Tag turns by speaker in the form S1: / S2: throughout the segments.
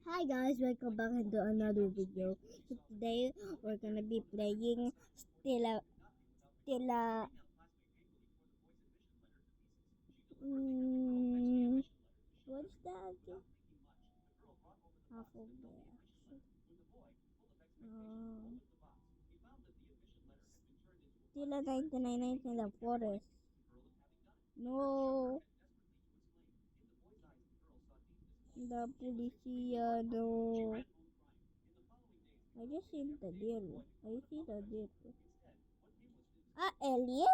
S1: Hi guys, welcome back into another video. So today we're gonna be playing Stella. What's that? Half of the uh, Stella 99 in the forest. No, the policia. No, I just seen the deer. I see the deer. Alien?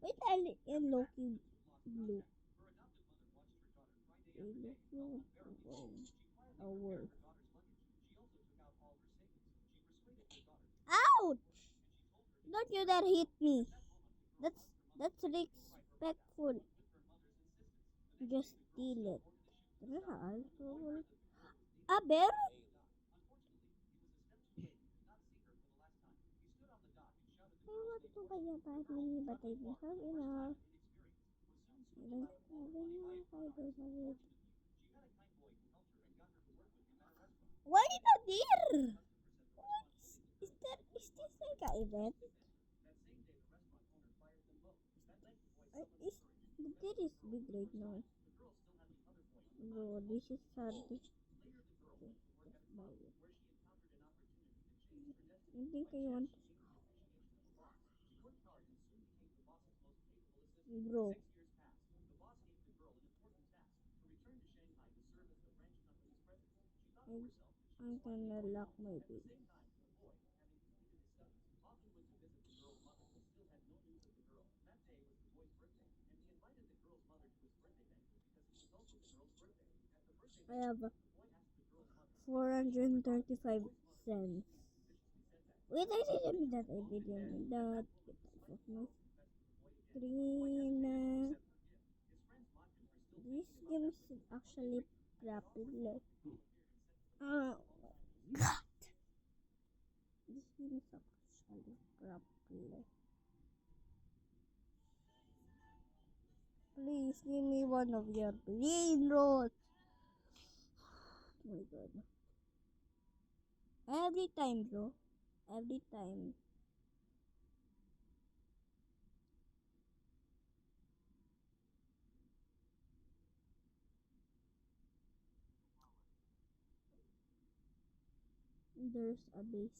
S1: Wait, alien looking blue. Alien our. Ouch! Don't you dare hit me. That's respectful. Just steal it. A bear? I want to buy a battery, but I don't have enough. I don't have enough. I don't have it. Why the deer? What? Is this like an event? Is the deer is big right now? Bro, this is sad. Just buy it. I think I want. Bro, I, I'm gonna lock my base. I have 435 cents. Wait, I didn't mean that. I didn't mean that. Get off of my screen. This game is actually crappy. Oh my god. This game is actually crappy. Please give me one of your brain rolls. Oh my god. Every time, bro. Every time. There's a base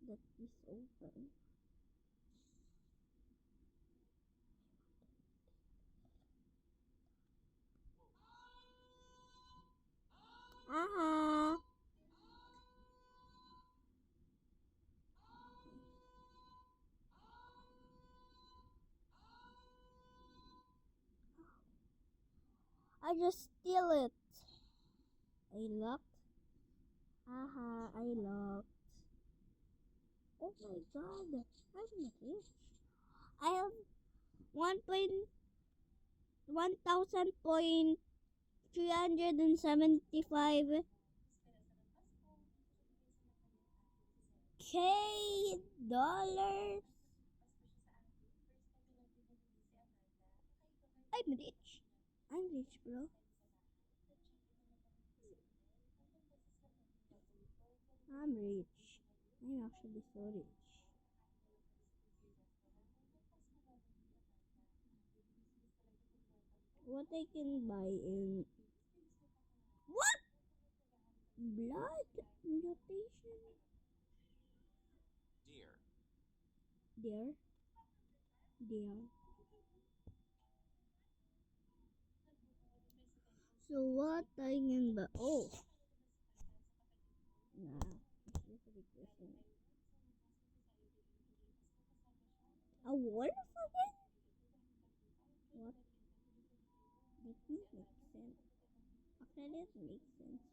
S1: that is open. Aha! I just steal it. I locked. Aha, I locked. Oh my god, I'm rich. I have 1,375 K dollars. I'm rich. I'm rich, bro. I'm rich. I'm actually so rich. What I can buy in what? Blood mutation? Dear, dear. So what I can buy? Oh, nah. That's a big question. A wolf again? What? That doesn't make sense. Actually, it makes sense.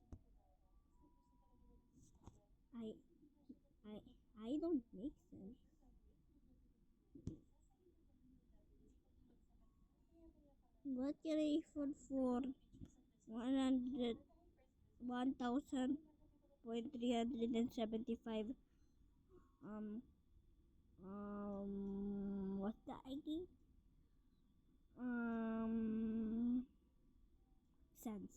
S1: I, I, I don't make sense. What can I afford for 100, 1,375 um what's the ID? Um cents.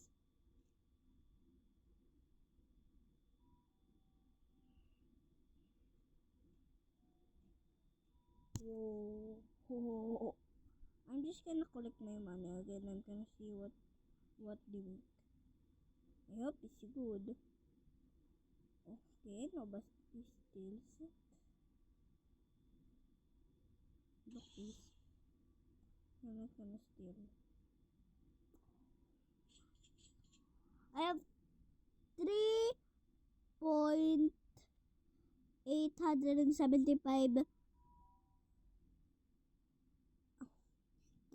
S1: just gonna collect my money again. I'm gonna see what they make. I hope it's good. Okay, nobody steals it. Look this. I'm not gonna steal. I have 3,875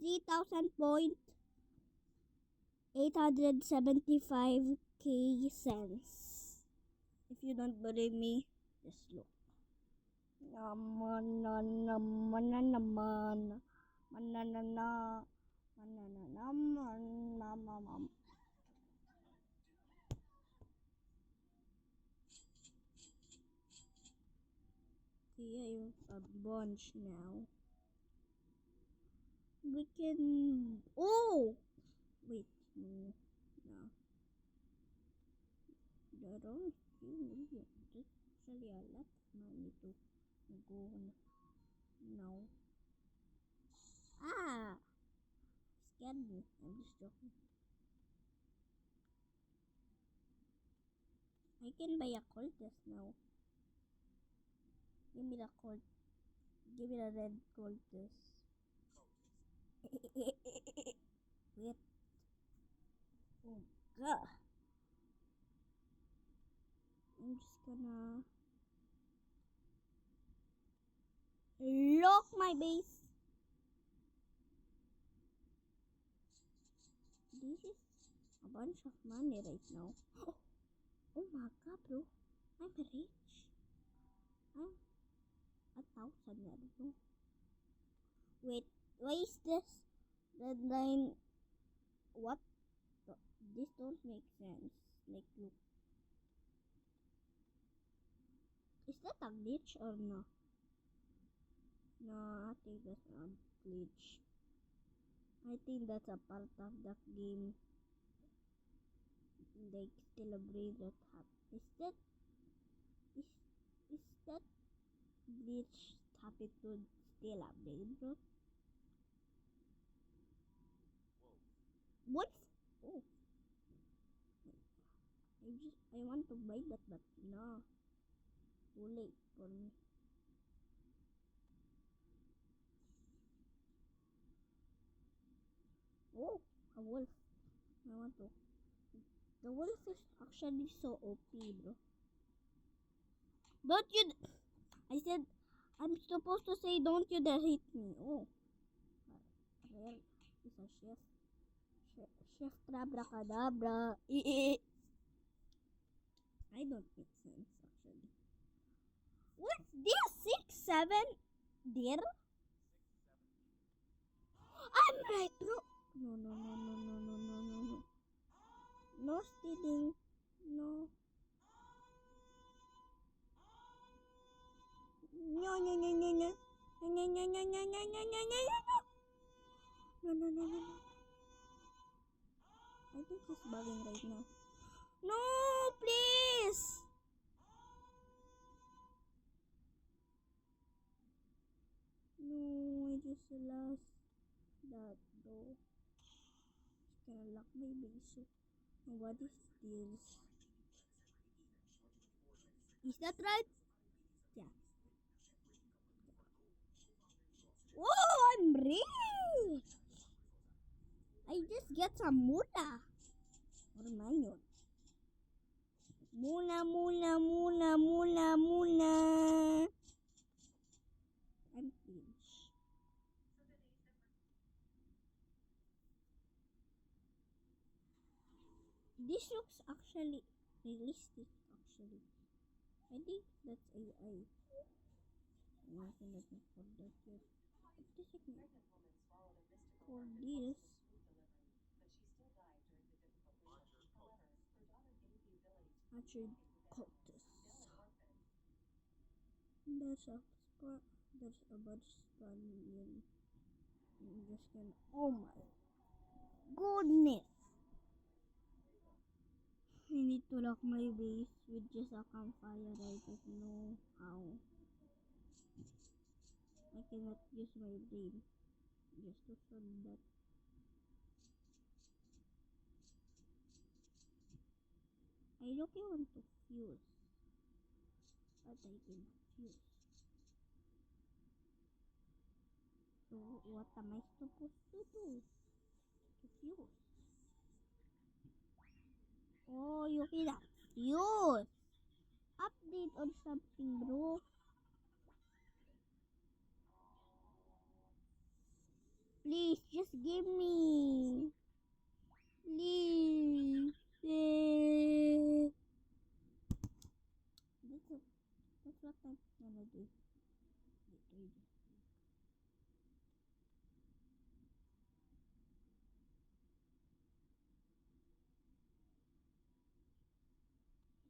S1: 3,875k cents. If you don't believe me, just look. Naman. Okay, I have a bunch now. We can. Oh! Wait, no. That only 2 million. That's actually a lot of money to go on now. Ah! Scared me. I'm just joking. I can buy a Cultus now. Give me the Colt. Give me the red Cultus. Wait. Oh god. I'm just gonna lock my base. This is a bunch of money right now. Oh my god, bro. I'm rich. I'm 1,000 na, bro. Wait, why is this? The 9. What? This don't make sense. Like, look. Is that a glitch or no? No, I think that's not a glitch. I think that's a part of the game. Like, still a brain that happens. Is that glitch happen to still a brain rot? What? Oh, I want to buy that, but no, too late for me. Oh, a wolf. I want to. The wolf is actually so OP, bro. Don't you? I said I'm supposed to say don't you dare hit me. Oh, rare is a chef. Chef Abracadabra. I don't make sense actually. What's this? 6, 7, dear? I'm right, bro. No. No stealing. No. No. No. I think he's bugging right now. No, please. No, I just lost that though. Just gonna lock my base. What is this? Is that right? Yeah. Oh, I'm rich. I just get some mula. Or mayon. Mula. I'm finished. This looks actually realistic. Actually, I think that's AI. I cannot for that yet. What is it now? For this. Actually, cultist. There's a spot. There's a bunch spawning. I'm just gonna. Oh my goodness! I need to lock my base with just a campfire. I don't know how. I cannot use my brain. just to solve that. I really want to fuse, but I cannot fuse. So what am I supposed to do to fuse? Oh, you cannot fuse. Update or something, bro. Please, just give me. Please. That's what I'm gonna do.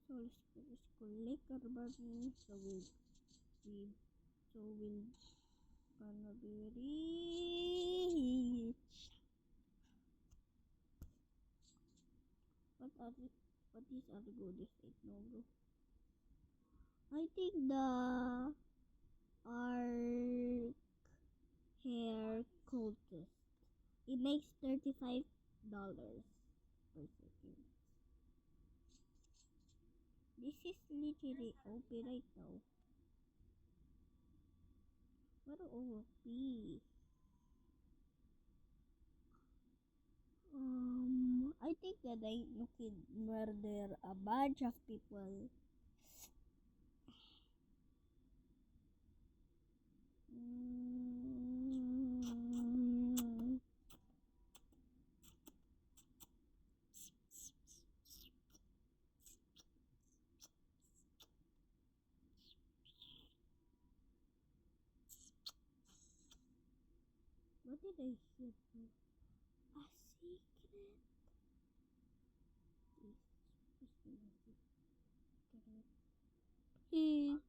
S1: So let's collect our money. So we'll gonna be rich. What is our goodest right now, bro? I think the arc hair cultist. It makes $35 per second. This is literally OP right now. What OP? I think that I could murder a bunch of people. What did I hear? A secret? Please.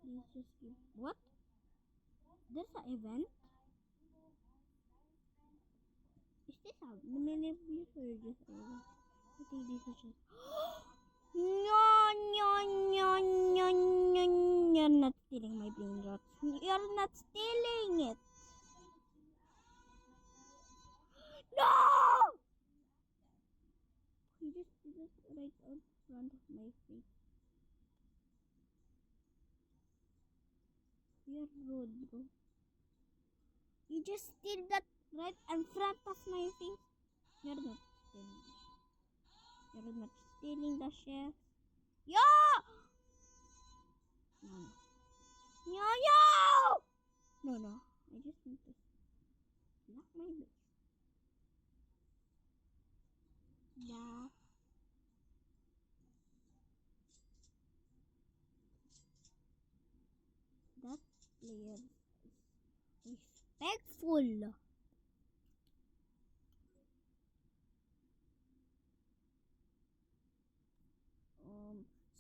S1: Please just give. What? There's an event? Is this a mini abuse or just event? I think this is just. No, no, no, no, no, you're not stealing my brain rot. You're not stealing it. No! He just did it right in front of my face. You're rude, bro. You just did that right in front of my face. You're not stealing. You're not stealing the chef. Yeah! No. No, no! No, I just need to lock my base. Yeah. That player is respectful.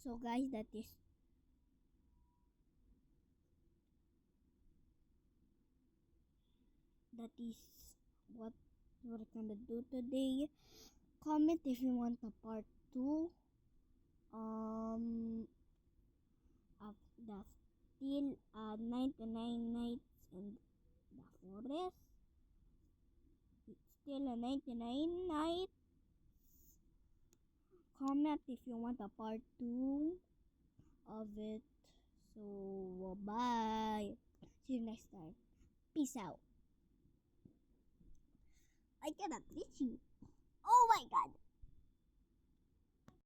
S1: So guys, that is what we're gonna do today. Comment if you want a part 2 of the still 99 nights in the forest. It's still a 99 nights. Comment if you want a part 2 of it. So bye. See you next time. Peace out. I cannot reach you. Oh my god.